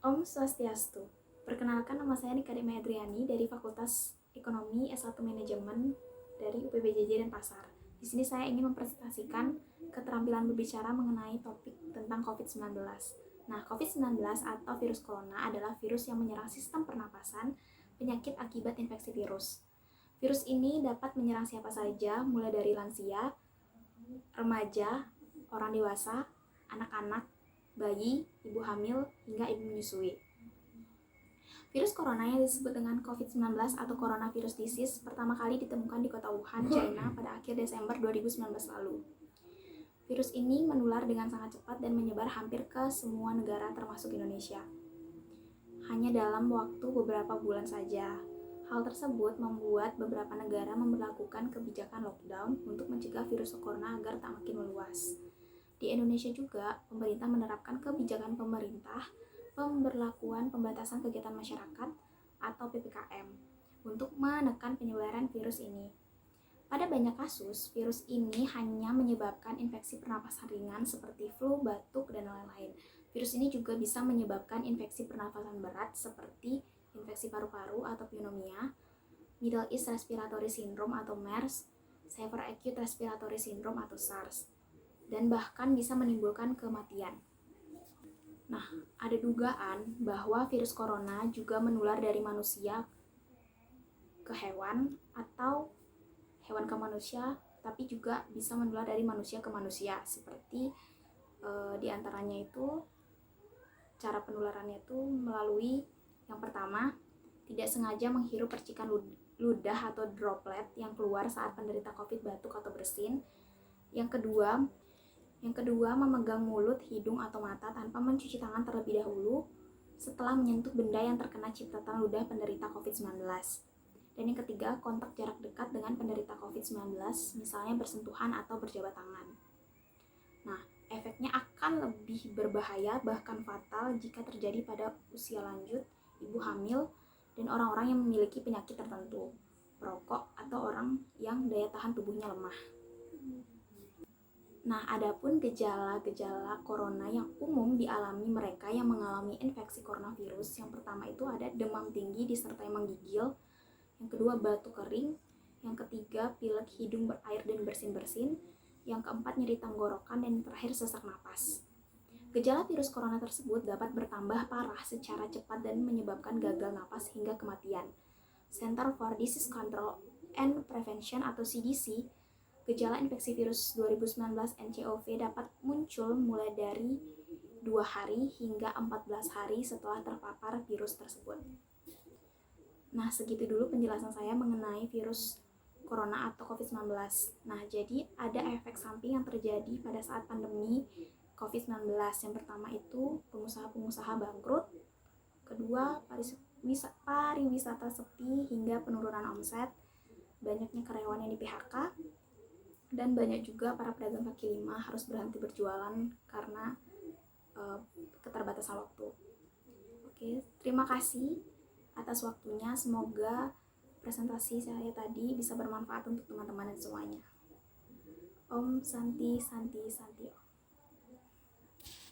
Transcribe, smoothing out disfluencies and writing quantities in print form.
Om Swastiastu. Perkenalkan, nama saya Nika Demi Adriani dari Fakultas Ekonomi S1 Manajemen dari UPBJJ Denpasar. Di sini saya ingin mempresentasikan keterampilan berbicara mengenai topik tentang COVID-19. Nah, COVID-19 atau virus corona adalah virus yang menyerang sistem pernapasan, penyakit akibat infeksi virus. Virus ini dapat menyerang siapa saja, mulai dari lansia, remaja, orang dewasa, anak-anak, bayi, ibu hamil, hingga ibu menyusui. Virus corona yang disebut dengan COVID-19 atau coronavirus disease pertama kali ditemukan di kota Wuhan, China pada akhir Desember 2019 lalu. Virus ini menular dengan sangat cepat dan menyebar hampir ke semua negara termasuk Indonesia. Hanya dalam waktu beberapa bulan saja. Hal tersebut membuat beberapa negara memberlakukan kebijakan lockdown untuk mencegah virus corona agar tak makin meluas. Di Indonesia juga, pemerintah menerapkan kebijakan pemerintah pemberlakuan pembatasan kegiatan masyarakat atau PPKM untuk menekan penyebaran virus ini. Pada banyak kasus, virus ini hanya menyebabkan infeksi pernapasan ringan seperti flu, batuk, dan lain-lain. Virus ini juga bisa menyebabkan infeksi pernapasan berat seperti infeksi paru-paru atau pneumonia, Middle East Respiratory Syndrome atau MERS, Severe Acute Respiratory Syndrome atau SARS, dan bahkan bisa menimbulkan kematian. Nah, ada dugaan bahwa virus corona juga menular dari manusia ke hewan atau hewan ke manusia, tapi juga bisa menular dari manusia ke manusia. Seperti diantaranya itu cara penularannya itu melalui yang pertama, tidak sengaja menghirup percikan ludah atau droplet yang keluar saat penderita COVID batuk atau bersin. Yang kedua, memegang mulut, hidung, atau mata tanpa mencuci tangan terlebih dahulu setelah menyentuh benda yang terkena cipratan ludah penderita COVID-19. Dan yang ketiga, kontak jarak dekat dengan penderita COVID-19, misalnya bersentuhan atau berjabat tangan. Nah, efeknya akan lebih berbahaya, bahkan fatal jika terjadi pada usia lanjut, ibu hamil, dan orang-orang yang memiliki penyakit tertentu, perokok, atau orang yang daya tahan tubuhnya lemah. Nah, adapun gejala-gejala corona yang umum dialami mereka yang mengalami infeksi coronavirus, yang pertama itu ada demam tinggi disertai menggigil, yang kedua batuk kering, yang ketiga pilek, hidung berair dan bersin-bersin, yang keempat nyeri tenggorokan, dan yang terakhir sesak napas. Gejala virus corona tersebut dapat bertambah parah secara cepat dan menyebabkan gagal napas hingga kematian. Center for Disease Control and Prevention atau CDC, gejala infeksi virus 2019 nCoV dapat muncul mulai dari 2 hari hingga 14 hari setelah terpapar virus tersebut. Nah, segitu dulu penjelasan saya mengenai virus corona atau COVID-19. Nah, jadi ada efek samping yang terjadi pada saat pandemi COVID-19. Yang pertama itu pengusaha-pengusaha bangkrut. Kedua, pariwisata sepi hingga penurunan omset. Banyaknya karyawan yang di PHK. Dan banyak juga para pedagang kaki lima harus berhenti berjualan karena keterbatasan waktu. Oke, terima kasih atas waktunya. Semoga presentasi saya tadi bisa bermanfaat untuk teman-teman dan semuanya. Om Santi Santi Santi Om.